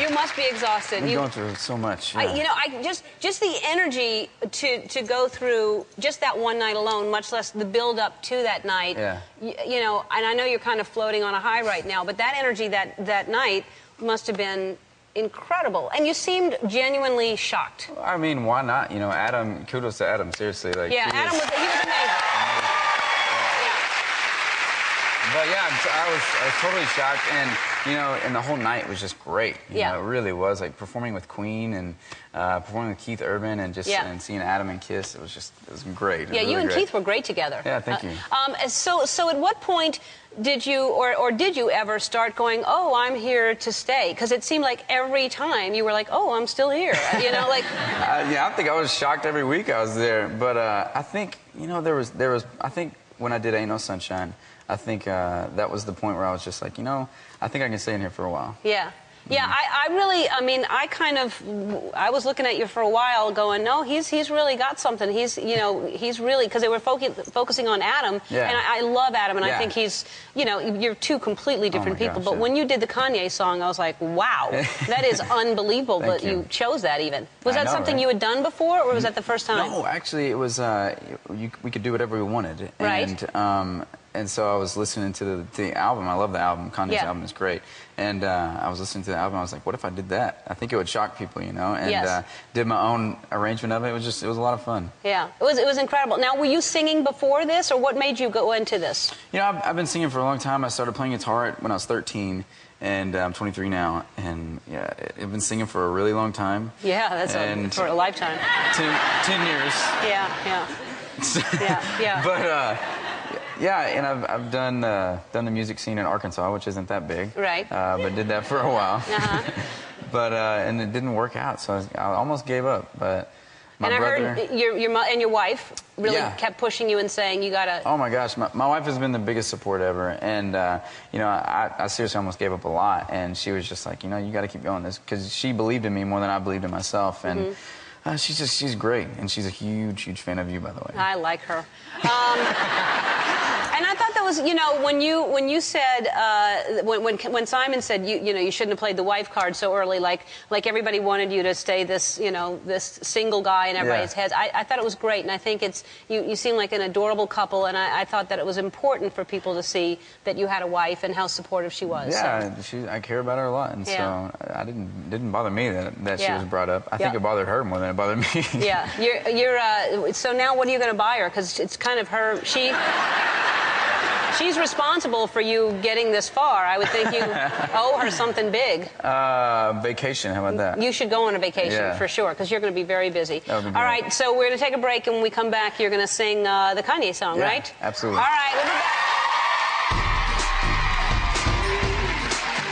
You must be exhausted. I'm going through so much. Yeah. You know, just the energy to go through just that one night alone, much less the build up to that night. Yeah. You know, and I know you're kind of floating on a high right now, but that energy that night must have been incredible. And you seemed genuinely shocked. I mean, why not? You know, Adam, kudos to Adam, seriously. Like, yeah, Adam was amazing. But yeah, I was totally shocked, and you know, and the whole night was just great. You know, it really was, like performing with Queen and performing with Keith Urban and just and seeing Adam and Kiss. It was great. It was you really and great. Keith were great together. Yeah, thank you. So at what point did you or did you ever start going, oh, I'm here to stay? Because it seemed like every time you were like, oh, I'm still here. You know, like. Yeah, I think I was shocked every week I was there, but I think there was I think when I did Ain't No Sunshine. I think that was the point where I was just like, you know, I think I can stay in here for a while. Yeah. Yeah, I mean, I was looking at you for a while going, no, he's really got something. He's really, because they were focusing on Adam, and I love Adam, and I think he's, you know, you're two completely different people. But when you did the Kanye song, I was like, wow, that is unbelievable that you chose that even. Was that something you had done before, or was that the first time? No, actually, it was, we could do whatever we wanted. Right. And so I was listening to the album. I love the album. Kanye's album is great. And I was listening to the album. I was like, what if I did that? I think it would shock people, you know. And did my own arrangement of it. It was a lot of fun. Yeah, it was incredible. Now, were you singing before this, or what made you go into this? You know, I've been singing for a long time. I started playing guitar when I was 13. And I'm 23 now, and yeah, I've been singing for a really long time. Yeah, that's for a lifetime. 10 years. Yeah. But yeah, and I've done the music scene in Arkansas, which isn't that big. Right. But did that for a while. But and it didn't work out, so I almost gave up. But my brother. I heard your wife really kept pushing you and saying you gotta. Oh my gosh, my wife has been the biggest support ever, and you know, I seriously almost gave up a lot, and she was just like, you know, you got to keep going this, because she believed in me more than I believed in myself, and. She's great, and she's a huge fan of you, by the way. I like her. And I thought that was, you know, when you said when Simon said you know you shouldn't have played the wife card so early, like everybody wanted you to stay this, you know, this single guy in everybody's heads. I thought it was great, and I think you seem like an adorable couple, and I thought that it was important for people to see that you had a wife and how supportive she was. Yeah, I care about her a lot, and so I didn't bother me that she was brought up. I think it bothered her more than it bothered me. Yeah, you're so now what are you going to buy her? Because it's kind of her. She's responsible for you getting this far. I would think you owe her something big. Vacation, how about that? You should go on a vacation for sure, because you're going to be very busy. That would be great. All right, so we're going to take a break, and when we come back, you're going to sing the Kanye song, right? Absolutely. All right, we'll be back.